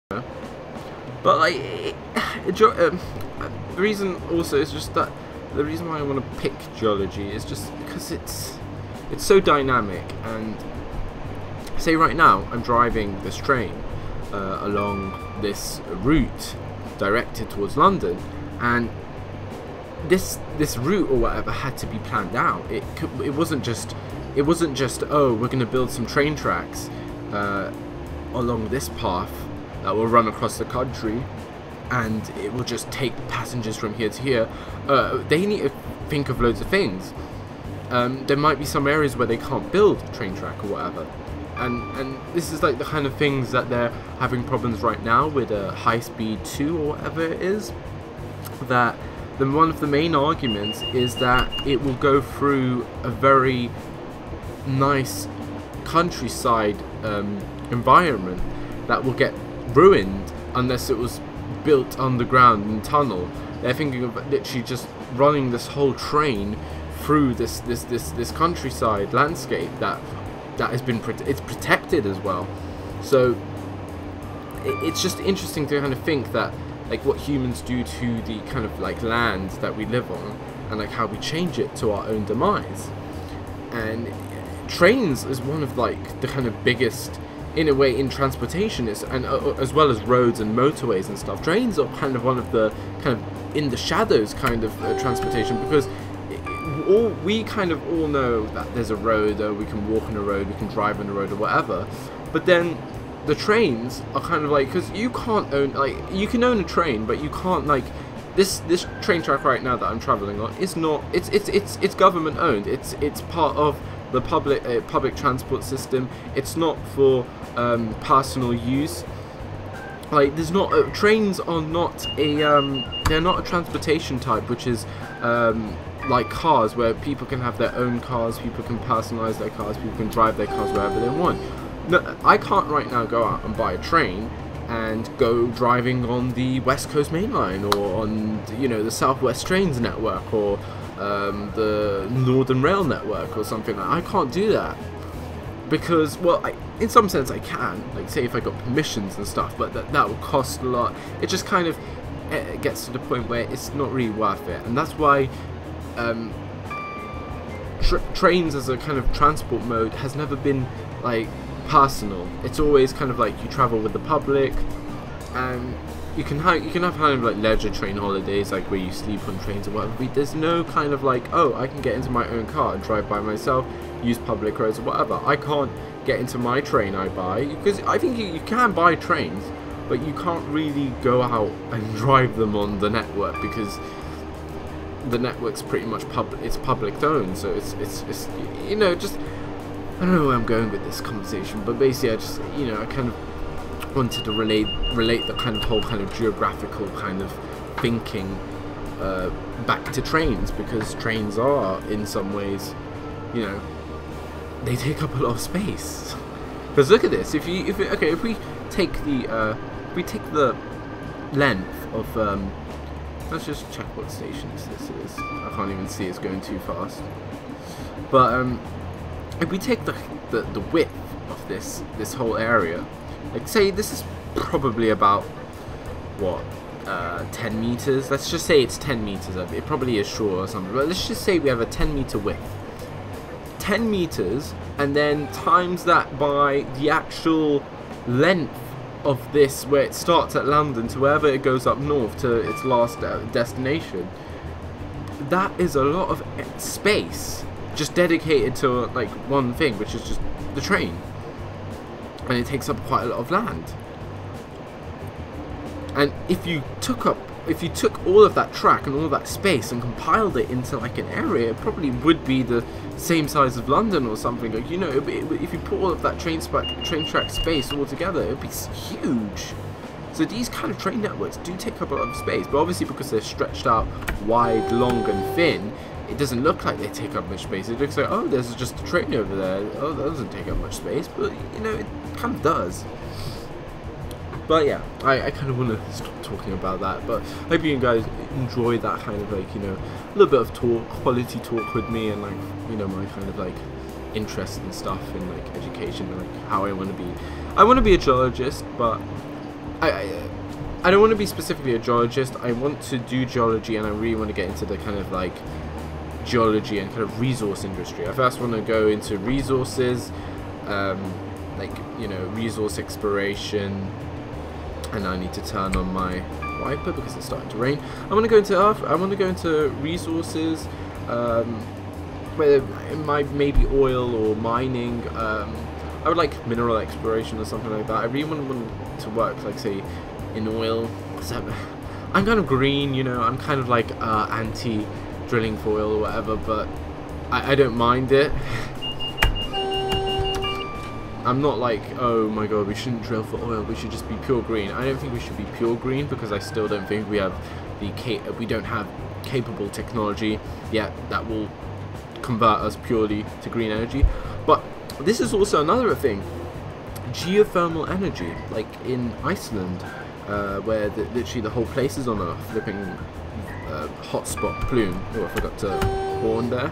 But like, the reason also is just that the reason why I want to pick geology is just because it's so dynamic. And say right now I'm driving this train along this route directed towards London, and this route or whatever had to be planned out. It wasn't just oh, we're going to build some train tracks along this path that will run across the country and it will just take passengers from here to here. They need to think of loads of things. There might be some areas where they can't build a train track or whatever, and this is like the kind of things that they're having problems right now with a high-speed 2 or whatever it is. That one of the main arguments is that it will go through a very nice countryside environment that will get ruined unless it was built underground in tunnel. They're thinking of literally just running this whole train through this countryside landscape that has been it's protected as well. So it's just interesting to kind of think that like what humans do to the kind of like land that we live on, and like how we change it to our own demise. And trains is one of like the kind of biggest, in a way, in transportation, is, and as well as roads and motorways and stuff. Trains are kind of one of the kind of in the shadows kind of transportation, because we kind of all know that there's a road, or we can walk on a road, we can drive on a road or whatever, but then the trains are kind of like, because you can't own, like, you can own a train, but you can't, like, this train track right now that I'm traveling on is not, it's government owned. It's part of the public transport system. It's not for personal use. Like, there's not trains are not a they're not a transportation type, which is like cars, where people can have their own cars, people can personalize their cars, people can drive their cars wherever they want. No, I can't right now go out and buy a train and go driving on the West Coast Main Line, or on, you know, the Southwest Trains network, or the Northern Rail network or something like that. I can't do that because, well, in some sense I can, like, say if I got permissions and stuff, but that will cost a lot. It just kind of gets to the point where it's not really worth it, and that's why trains as a kind of transport mode has never been like personal. It's always kind of like you travel with the public, and you can have kind of like leisure train holidays, like where you sleep on trains or whatever. But there's no kind of like, oh, I can get into my own car and drive by myself, use public roads or whatever. I can't get into my train I buy, because I think you can buy trains, but you can't really go out and drive them on the network, because the network's pretty much public owned. So it's you know, just, I don't know where I'm going with this conversation, but basically I just, you know, I kind of wanted to relate the kind of whole kind of geographical kind of thinking back to trains, because trains are, in some ways, you know, they take up a lot of space. Because look at this, if we take the length of let's just check what station this is. I can't even see, it's going too fast. But if we take the width of this whole area, like, say this is probably about what 10 meters. Let's just say it's 10 meters. It probably is short or something, but let's just say we have a 10-meter width. 10 meters, and then times that by the actual length of this, where it starts at London to wherever it goes up north to its last destination. That is a lot of space just dedicated to like one thing, which is just the train, and it takes up quite a lot of land. And if you took all of that track and all of that space and compiled it into like an area, it probably would be the same size of London or something. Like, you know, if you put all of that train track space all together, it would be huge. So these kind of train networks do take up a lot of space, but obviously because they're stretched out wide, long and thin, it doesn't look like they take up much space. It looks like, oh, there's just a train over there. Oh, that doesn't take up much space, but you know, it kind of does. But yeah, I kind of want to stop talking about that, but I hope you guys enjoy that kind of like, you know, a little bit of quality talk with me, and like, you know, my kind of like interest and stuff in like education, and like how I want to be. I want to be a geologist, but I don't want to be specifically a geologist. I want to do geology, and I really want to get into the kind of like geology and kind of resource industry. I first want to go into resources, like, you know, resource exploration. And I need to turn on my wiper because it's starting to rain. I want to go into earth. I want to go into resources, whether it might maybe oil or mining. I would like mineral exploration or something like that. I really want to work, like, say, in oil. I'm kind of green, you know. I'm kind of like anti drilling for oil or whatever, but I don't mind it. I'm not like, oh my god, we shouldn't drill for oil, we should just be pure green. I don't think we should be pure green, because I still don't think we have we don't have capable technology yet that will convert us purely to green energy. But this is also another thing, geothermal energy, like in Iceland, where literally the whole place is on a flipping hotspot plume. Oh, I forgot to horn there.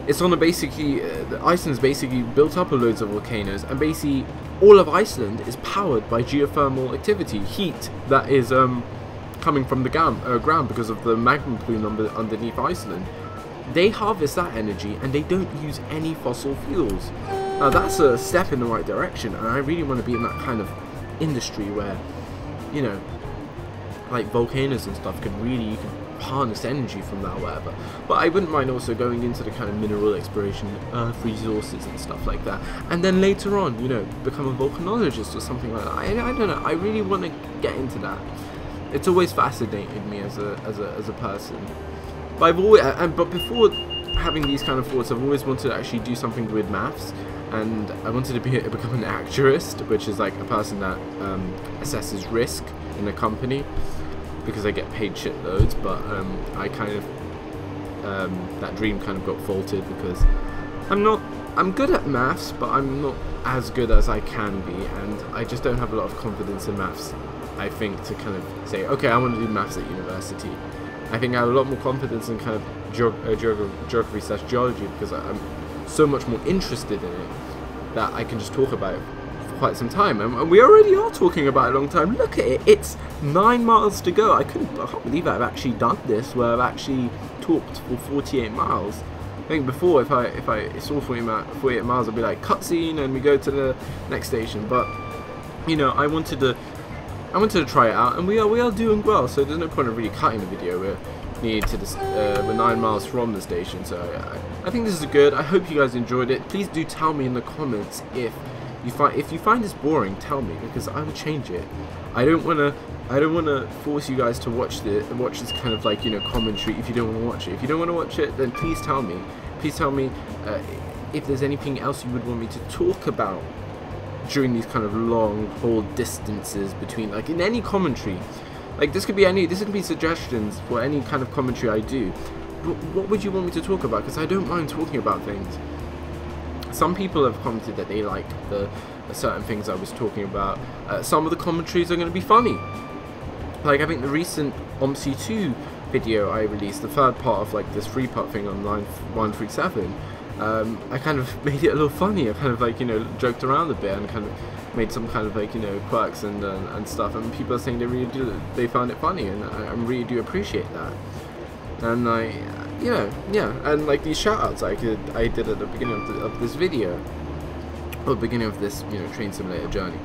It's on a basically, Iceland's basically built up of loads of volcanoes, and basically all of Iceland is powered by geothermal activity, heat that is coming from the ground because of the magma plume underneath Iceland. They harvest that energy and they don't use any fossil fuels. Now that's a step in the right direction, and I really want to be in that kind of industry where, you know, like volcanoes and stuff can really, you can harness energy from that or whatever. But I wouldn't mind also going into the kind of mineral exploration, earth resources and stuff like that, and then later on, you know, become a volcanologist or something like that. I don't know, I really want to get into that. It's always fascinated me as a person. But I've always, but before having these kind of thoughts, I've always wanted to actually do something with maths, and I wanted to become an actuarist, which is like a person that assesses risk in a company, because I get paid shitloads. But I kind of that dream kind of got faltered because I'm good at maths, but I'm not as good as I can be, and I just don't have a lot of confidence in maths, I think, to kind of say, okay, I want to do maths at university. I think I have a lot more confidence in kind of geography/geology, because I'm so much more interested in it that I can just talk about it for quite some time, and we already are talking about it a long time. Look at it, it's 9 miles to go. I can't believe I've actually done this, where I've actually talked for 48 miles. I think before, if I saw 48 miles, I'd be like, cutscene, and we go to the next station. But you know, I wanted to try it out, and we are doing well. So there's no point of really cutting the video. We're 9 miles from the station, so I think this is good. I hope you guys enjoyed it. Please do tell me in the comments if you find this boring. Tell me, because I will change it. I don't wanna force you guys to watch this kind of like, you know, commentary if you don't want to watch it. If you don't want to watch it, then please tell me. Please tell me if there's anything else you would want me to talk about during these kind of long haul distances between, like, in any commentary. Like, this could be suggestions for any kind of commentary I do. But what would you want me to talk about? Because I don't mind talking about things. Some people have commented that they like the certain things I was talking about. Some of the commentaries are going to be funny. Like, I think the recent OMSI2 video I released, the third part of like this 3-part thing on line 137, I kind of made it a little funny. I kind of, like, you know, joked around a bit and kind of made some kind of, like, you know, quirks and stuff, and people are saying they found it funny, and I really do appreciate that. And and like these shoutouts I did at the beginning of this video, or the beginning of this, you know, train simulator journey,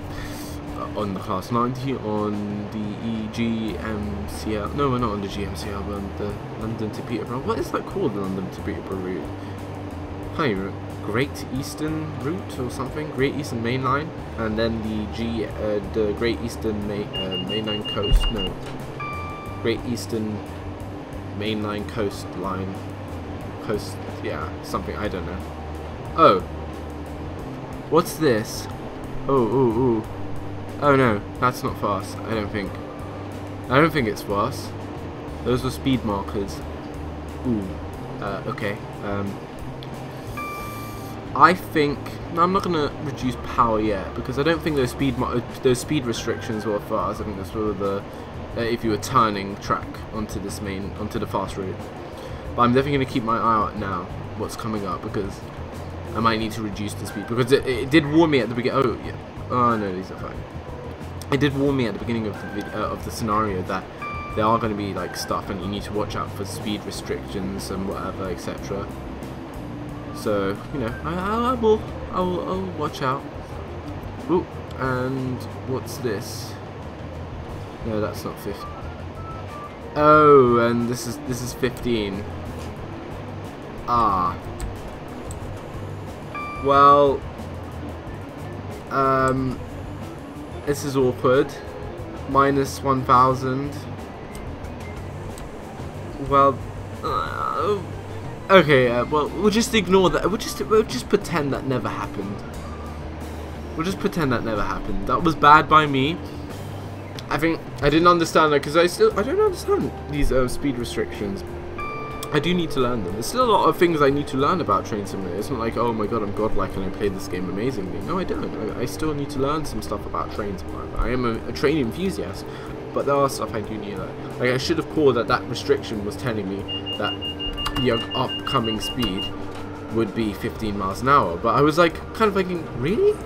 on the class 90, on the GEML. No, we're not on the GMCL, we're on the London to Peterborough. What is that called, the London to Peterborough route? Great Eastern route or something, Great Eastern Main Line, and then the Great Eastern Mainline Coast, no, Great Eastern Mainline Coastline, yeah, something, I don't know. Oh, what's this? Oh no, that's not fast. I don't think it's fast. Those were speed markers. Okay. I think, no, I'm not gonna reduce power yet, because I don't think those speed restrictions were fast. I think this were the if you were turning track onto the fast route. But I'm definitely gonna keep my eye out now what's coming up, because I might need to reduce the speed, because it did warn me at the beginning. Oh yeah. Oh no, these are fine. it did warn me at the beginning of the video, of the scenario, that there are going to be like stuff and you need to watch out for speed restrictions and whatever, etc. So, you know, I'll watch out. Ooh, and what's this? No, that's not 50. Oh, and this is 15. Ah. Well, this is awkward. Minus 1,000. Well, okay. Well, we'll just ignore that. We'll just pretend that never happened. We'll just pretend that never happened. That was bad by me. I think I didn't understand that, because I don't understand these speed restrictions. I do need to learn them. There's still a lot of things I need to learn about Train Simulator. It's not like, oh my god, I'm godlike and I played this game amazingly. No, I don't. I still need to learn some stuff about trains. I am a train enthusiast, but there are stuff I do need to learn. Like, I should have called that restriction was telling me that the upcoming speed would be 15 miles an hour. But I was like, kind of thinking, really?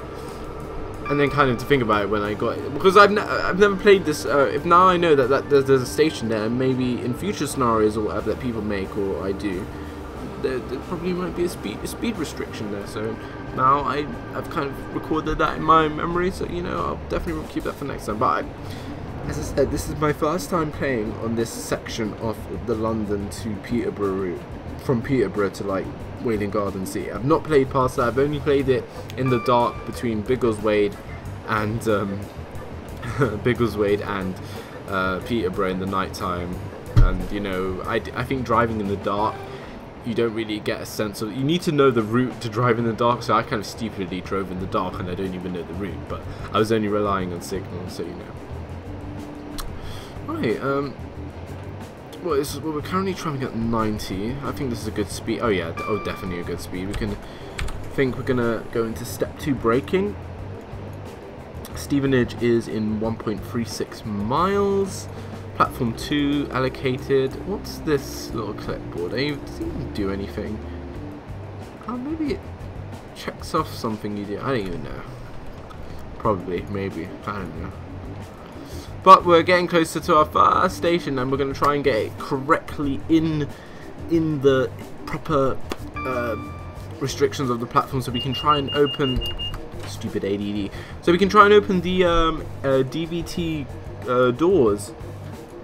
And then kind of to think about it when I got it, because I've never played this. If now I know that there's a station there, and maybe in future scenarios or whatever that people make or I do, there probably might be a speed restriction there. So now I've kind of recorded that in my memory. So, you know, I'll definitely keep that for next time. But as I said, this is my first time playing on this section of the London to Peterborough route, from Peterborough to like Wailing Garden City. I've not played past that. I've only played it in the dark between Biggleswade and Peterborough in the night time. And you know, I think driving in the dark, you don't really get a sense of. You need to know the route to drive in the dark. So I kind of stupidly drove in the dark and I don't even know the route. But I was only relying on signals, so you know. Right. Well, we're currently trying to get 90. I think this is a good speed. Oh yeah, definitely a good speed. We're gonna go into step 2 braking. Stevenage is in 1.36 miles. Platform 2 allocated. What's this little clipboard? Does it even do anything? Oh, maybe it checks off something you do. I don't even know. Probably, maybe. I don't know. But we're getting closer to our first station, and we're going to try and get it correctly in the proper restrictions of the platform, so we can try and open. Stupid ADD. So we can try and open the DVT doors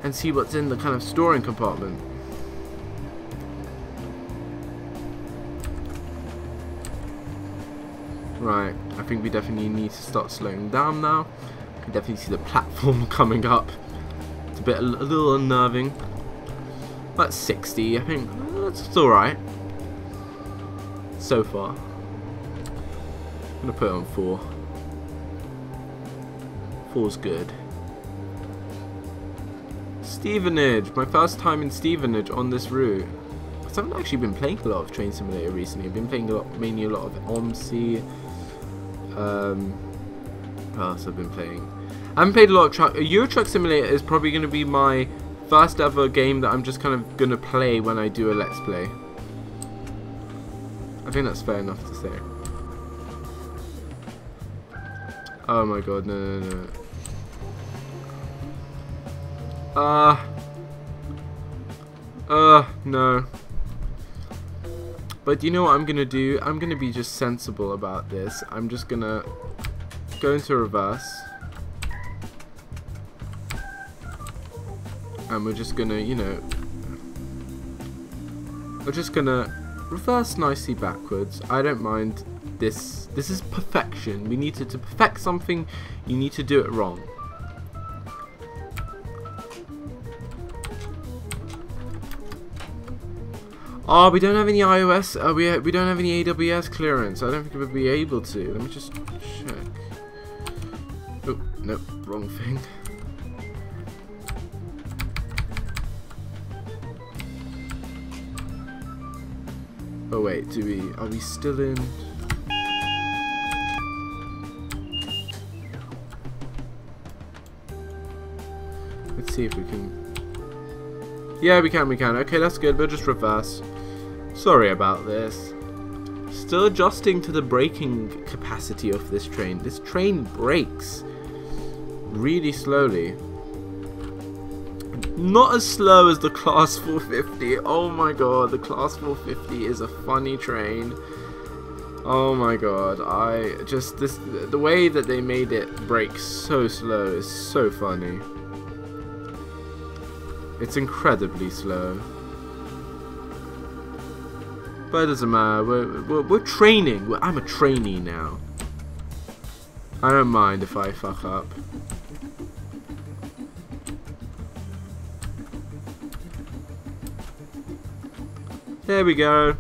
and see what's in the kind of storing compartment. Right. I think we definitely need to start slowing down now. You can definitely see the platform coming up. It's a little unnerving. That's 60, I think. That's alright. So far. I'm gonna put it on 4. 4's good. Stevenage! My first time in Stevenage on this route. Because I haven't actually been playing a lot of Train Simulator recently. I've been playing mainly a lot of OMSI. What else I've been playing? I haven't played a lot of Euro Truck Simulator is probably going to be my first ever game that I'm just kind of going to play when I do a Let's Play. I think that's fair enough to say. Oh my god, no. No. But you know what I'm going to do? I'm going to be just sensible about this. I'm just going to go into reverse. And we're just gonna, you know, we're just gonna reverse nicely backwards. I don't mind this. This is perfection. We need to perfect something. You need to do it wrong. Oh, we don't have any iOS. We don't have any AWS clearance. I don't think we'll be able to. Let me just check. Oh, no, wrong thing. Oh wait, are we still in? Let's see if we can. Yeah, we can. Okay, that's good. We'll just reverse. Sorry about this. Still adjusting to the braking capacity of this train. This train brakes really slowly. Not as slow as the Class 450. Oh my god, the Class 450 is a funny train. Oh my god, the way that they made it brake so slow is so funny. It's incredibly slow. But it doesn't matter, we're training. I'm a trainee now. I don't mind if I fuck up. There we go.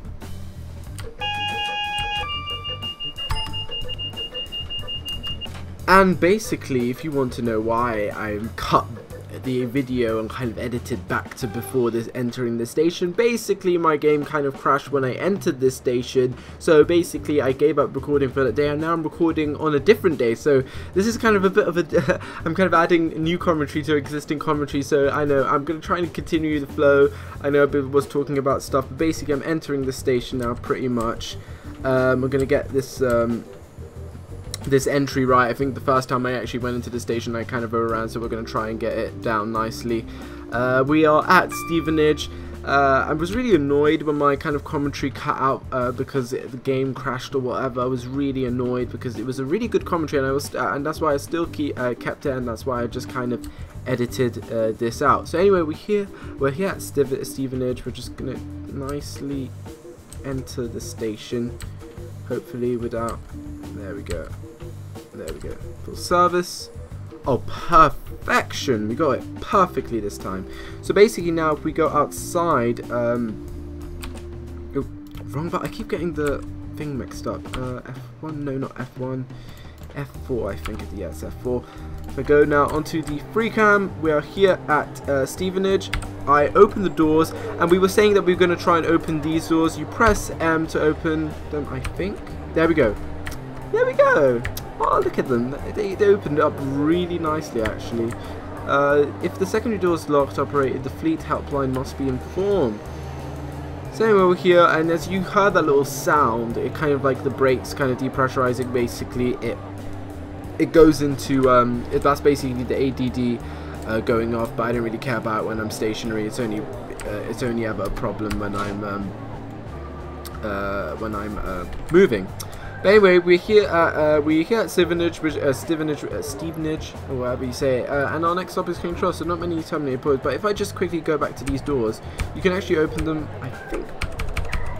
And basically, if you want to know why I cut the video and kind of edited back to before this entering the station, basically my game kind of crashed when I entered this station, so basically I gave up recording for that day, and now I'm recording on a different day. So this is kind of a bit of a I'm kind of adding new commentary to existing commentary, so I know I'm going to try and continue the flow. I know I was talking about stuff, but basically I'm entering the station now pretty much. We're going to get this this entry right. I think the first time I actually went into the station I kind of overran, so we're going to try and get it down nicely. We are at Stevenage. I was really annoyed when my kind of commentary cut out because the game crashed or whatever. I was really annoyed because it was a really good commentary, and that's why I still kept it, and that's why I just kind of edited this out. So anyway, we're here at Stevenage. We're just going to nicely enter the station, hopefully without... There we go. There we go. Full service. Oh, perfection! We got it perfectly this time. So basically now if we go outside, oh, wrong button. I keep getting the thing mixed up. F1, no, not F1. F4, I think. Yeah, it's F4. If I go now onto the free cam, we are here at Stevenage. I open the doors, and we were saying that we were going to try and open these doors. You press M to open them, I think. There we go. There we go. Oh, look at them. They opened up really nicely, actually. If the secondary door is locked operated, the fleet helpline must be informed. So anyway, we're here, and as you heard that little sound, it kind of like the brakes kind of depressurizing. Basically, it goes into that's basically the ADD going off. But I don't really care about it when I'm stationary. It's only ever a problem when I'm moving. But anyway, we're here at Stevenage, or whatever you say it, and our next stop is Control, so not many terminated points. But if I just quickly go back to these doors, you can actually open them, I think.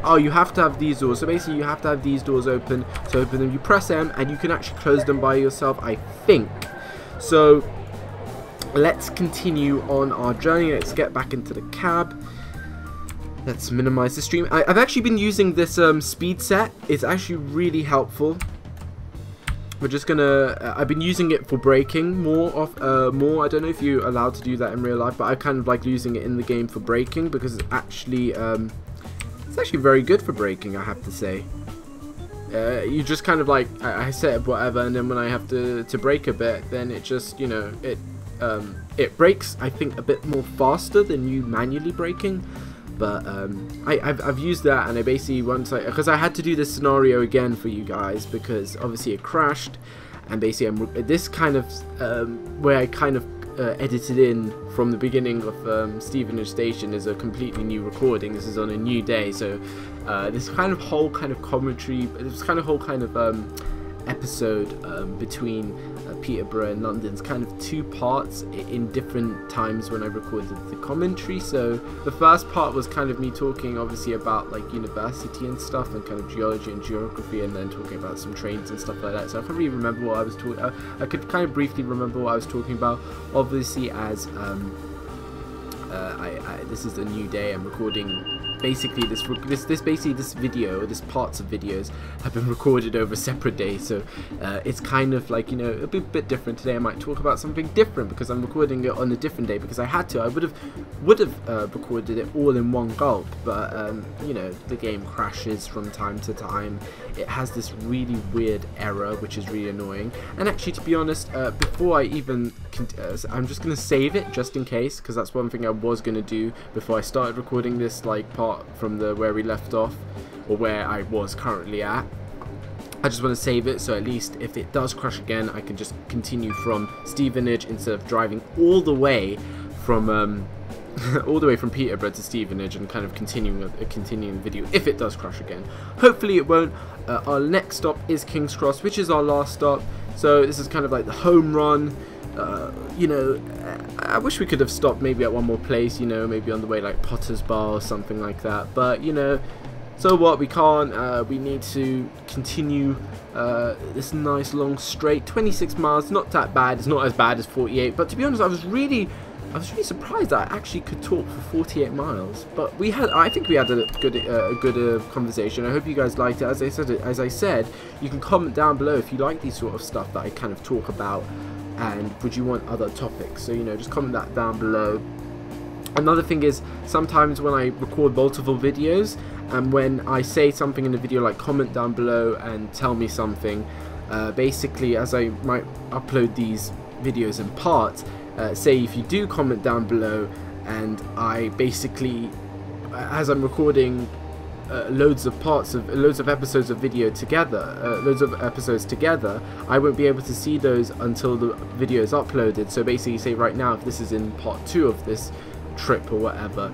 Oh, you have to have these doors. So basically, you have to have these doors open to open them. You press M, and you can actually close them by yourself, I think. So let's continue on our journey. Let's get back into the cab. Let's minimize the stream. I've actually been using this speed set. It's actually really helpful. We're just gonna... I've been using it for braking more. I don't know if you're allowed to do that in real life, but I kind of like using it in the game for braking because it's actually very good for braking, I have to say. You just kind of like I set up whatever, and then when I have to brake a bit, then it just, you know, it brakes, I think, a bit more faster than you manually braking. But I've used that, and I basically because I had to do this scenario again for you guys because obviously it crashed, and basically this kind of where I kind of edited in from the beginning of Stevenage Station is a completely new recording. This is on a new day, so this kind of whole kind of commentary, this kind of whole kind of episode between Peterborough and London's kind of two parts in different times when I recorded the commentary. So the first part was kind of me talking obviously about like university and stuff and kind of geology and geography, and then talking about some trains and stuff like that. So I can't really remember what I was talking. I could kind of briefly remember what I was talking about. Obviously, as this is a new day. I'm recording. Basically, this video, or this parts of videos, have been recorded over separate days, so it's kind of like, you know, it'll be a bit different today. I might talk about something different because I'm recording it on a different day because I had to. I would have recorded it all in one gulp, but you know, the game crashes from time to time. It has this really weird error, which is really annoying. And actually, to be honest, before I even I'm just gonna save it just in case, because that's one thing I was gonna do before I started recording this, like part from where we left off, or where I was currently at. I just want to save it, so at least if it does crash again, I can just continue from Stevenage instead of driving all the way from Peterborough to Stevenage and kind of continuing the video if it does crash again. Hopefully it won't. Our next stop is King's Cross, which is our last stop, so this is kind of like the home run. You know, I wish we could have stopped maybe at one more place, you know, maybe on the way like Potter's Bar or something like that, but you know, so what, we can't. We need to continue this nice long straight, 26 miles, not that bad. It's not as bad as 48, but to be honest, I was really surprised that I actually could talk for 48 miles. But I think we had a good conversation. I hope you guys liked it. As I said, you can comment down below if you like these sort of stuff that I kind of talk about, and would you want other topics. So, you know, just comment that down below. Another thing is, sometimes when I record multiple videos, and when I say something in the video, like comment down below and tell me something, basically, as I might upload these videos in parts, say if you do comment down below, and I basically, as I'm recording loads of episodes of video together, I won't be able to see those until the video is uploaded. So basically, say right now, if this is in part 2 of this trip or whatever,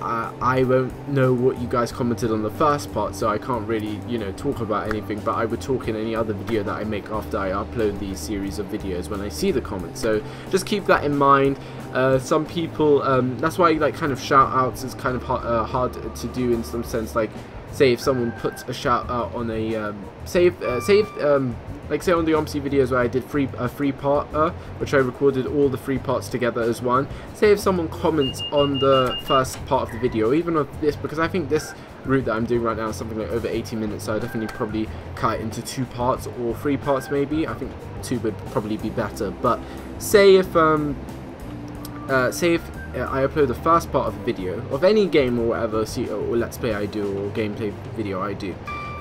I won't know what you guys commented on the first part, so I can't really, you know, talk about anything, but I would talk in any other video that I make after I upload these series of videos when I see the comments. So just keep that in mind. Some people, that's why like kind of shout outs is kind of hard to do in some sense. Like, say if someone puts a shout out on a like say on the OMSI videos where I did a free part, which I recorded all the 3 parts together as one. Say if someone comments on the first part of the video, or even of this, because I think this route that I'm doing right now is something like over 80 minutes, so I definitely probably cut it into 2 parts or 3 parts maybe. I think 2 would probably be better. But say if I upload the first part of a video of any game or whatever, or let's play I do, or gameplay video I do.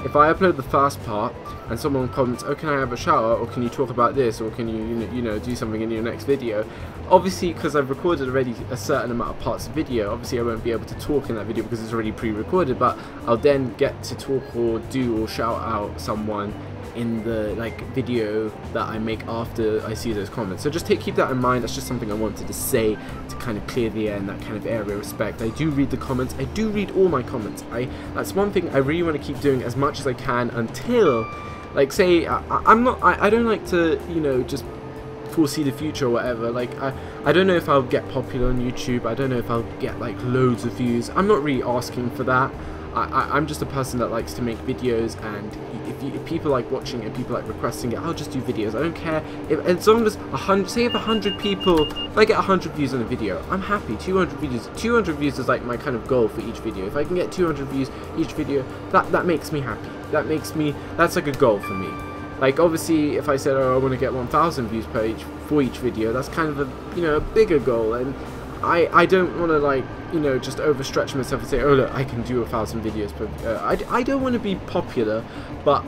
If I upload the first part and someone comments, oh, can I have a shout out, or can you talk about this, or can you know do something in your next video, obviously because I've recorded already a certain amount of parts of video, obviously I won't be able to talk in that video because it's already pre-recorded, but I'll then get to talk or do or shout out someone in the like video that I make after I see those comments. So just keep that in mind. That's just something I wanted to say to kind of clear the air in that kind of area of respect. I do read the comments. I do read all my comments. That's one thing I really want to keep doing as much as I can until, like, say I don't like to, you know, just foresee the future or whatever. Like I don't know if I'll get popular on YouTube. I don't know if I'll get like loads of views. I'm not really asking for that. I'm just a person that likes to make videos, and if people like watching it, people like requesting it, I'll just do videos. I don't care as long as 100, say if 100 people, if I get 100 views on a video, I'm happy. 200 views is like my kind of goal for each video. If I can get 200 views each video, that makes me happy. That's like a goal for me. Like, obviously, if I said, oh, I want to get 1,000 views for each video, that's kind of a, you know, a bigger goal, and I don't want to, like, you know, just overstretch myself and say, oh look, I can do 1,000 videos per. I don't want to be popular, but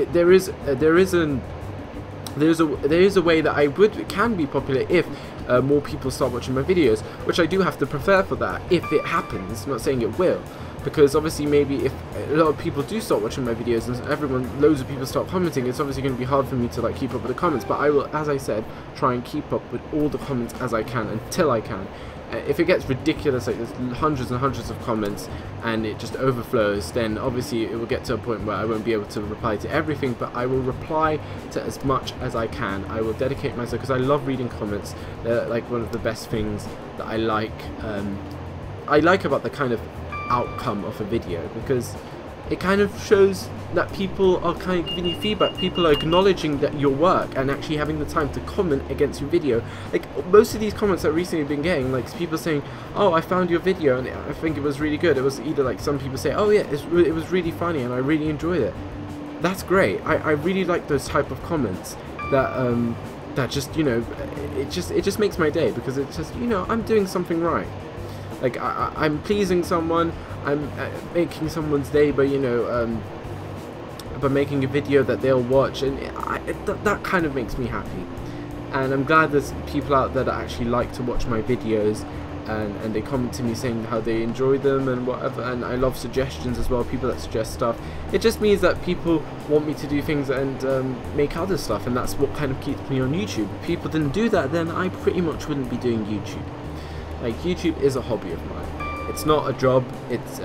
there is a way that I can be popular if more people start watching my videos, which I do have to prepare for that if it happens. I'm not saying it will, because obviously maybe if a lot of people do start watching my videos and loads of people start commenting, it's obviously going to be hard for me to like keep up with the comments, but I will, as I said, try and keep up with all the comments as I can until I can. If it gets ridiculous, like there's hundreds and hundreds of comments and it just overflows, then obviously it will get to a point where I won't be able to reply to everything, but I will reply to as much as I can. I will dedicate myself, because I love reading comments. They're like one of the best things that I like about the kind of outcome of a video, because it kind of shows that people are kind of giving you feedback, people are acknowledging that your work and actually having the time to comment against your video. Like most of these comments that I've recently been getting, like people saying, oh, I found your video and I think it was really good. It was either like some people say, oh yeah, it was really funny and I really enjoyed it. That's great. I really like those type of comments that just, you know, it just makes my day, because it's just, you know, I'm doing something right. Like I'm pleasing someone, I'm making someone's day by, you know, by making a video that they'll watch, and that kind of makes me happy. And I'm glad there's people out there that actually like to watch my videos, and they comment to me saying how they enjoy them and whatever, and I love suggestions as well, people that suggest stuff. It just means that people want me to do things and make other stuff, and that's what kind of keeps me on YouTube. If people didn't do that, then I pretty much wouldn't be doing YouTube. Like, YouTube is a hobby of mine. It's not a job. It's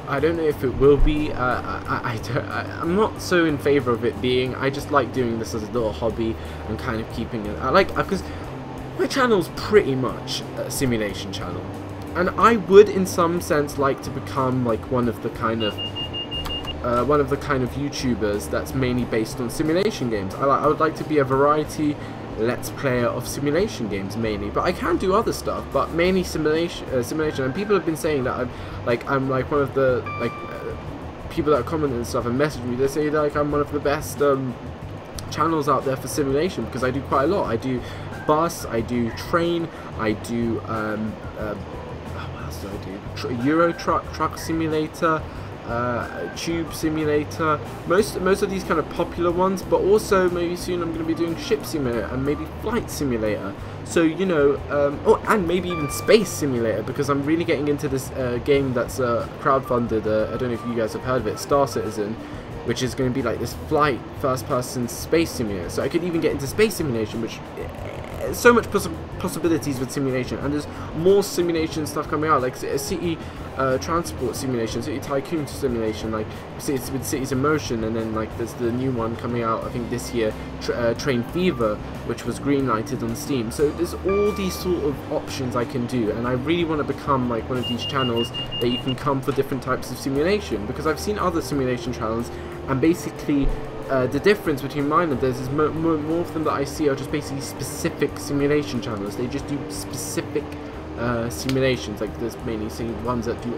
I don't know if it will be. I'm not so in favour of it being. I just like doing this as a little hobby and kind of keeping it. I like, because my channel's pretty much a simulation channel, and I would, in some sense, like to become like one of the kind of YouTubers that's mainly based on simulation games. I would like to be a variety let's player of simulation games mainly, but I can do other stuff, but mainly simulation. And people have been saying that I'm like one of the people that comment and stuff and message me. They say like I'm one of the best channels out there for simulation, because I do quite a lot. I do bus, I do train, I do what else do I do? Euro truck simulator, tube simulator, most of these kind of popular ones, but also maybe soon I'm going to be doing ship simulator and maybe flight simulator. So, you know, oh, and maybe even space simulator, because I'm really getting into this game that's crowdfunded. I don't know if you guys have heard of it, Star Citizen, which is going to be like this flight first-person space simulator. So I could even get into space simulation, which so much possibilities with simulation, and there's more simulation stuff coming out, like city transport simulation, city tycoon simulation, like with Cities in Motion, and then like there's the new one coming out I think this year, Train Fever, which was green-lighted on Steam. So there's all these sort of options I can do, and I really want to become like one of these channels that you can come for different types of simulation, because I've seen other simulation channels, and basically the difference between mine and theirs is more of them that I see are just basically specific simulation channels. They just do specific simulations. Like there's mainly ones that do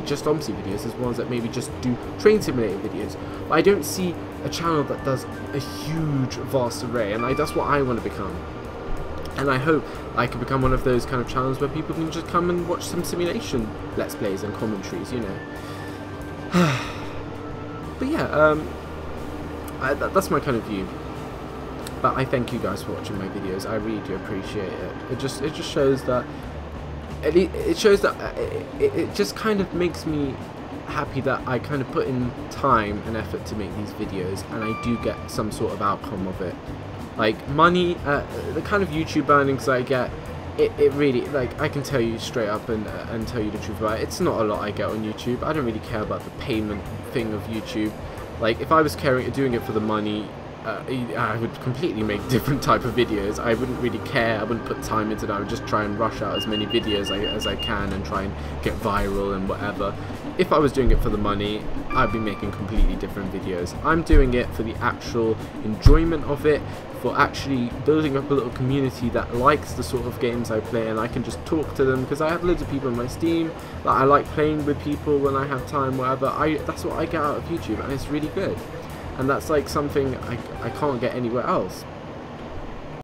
just OMSI videos. There's ones that maybe just do train simulator videos. But I don't see a channel that does a huge, vast array, and that's what I want to become. And I hope I can become one of those kind of channels where people can just come and watch some simulation let's plays and commentaries, you know. But yeah, that's my kind of view. But I thank you guys for watching my videos. I really do appreciate it. It just shows that it just kind of makes me happy that I kind of put in time and effort to make these videos, and I do get some sort of outcome of it. Like money, the kind of YouTube earnings I get, it really, like, I can tell you straight up and tell you the truth about it. It's not a lot I get on YouTube. I don't really care about the payment thing of YouTube. Like, if I was doing it for the money, I would completely make different type of videos. I wouldn't really care. I wouldn't put time into that. I would just try and rush out as many videos as I can and try and get viral and whatever. If I was doing it for the money, I'd be making completely different videos. I'm doing it for the actual enjoyment of it, for actually building up a little community that likes the sort of games I play, and I can just talk to them, because I have loads of people on my Steam that I like playing with people when I have time, whatever. That's what I get out of YouTube, and it's really good. And that's like something I can't get anywhere else.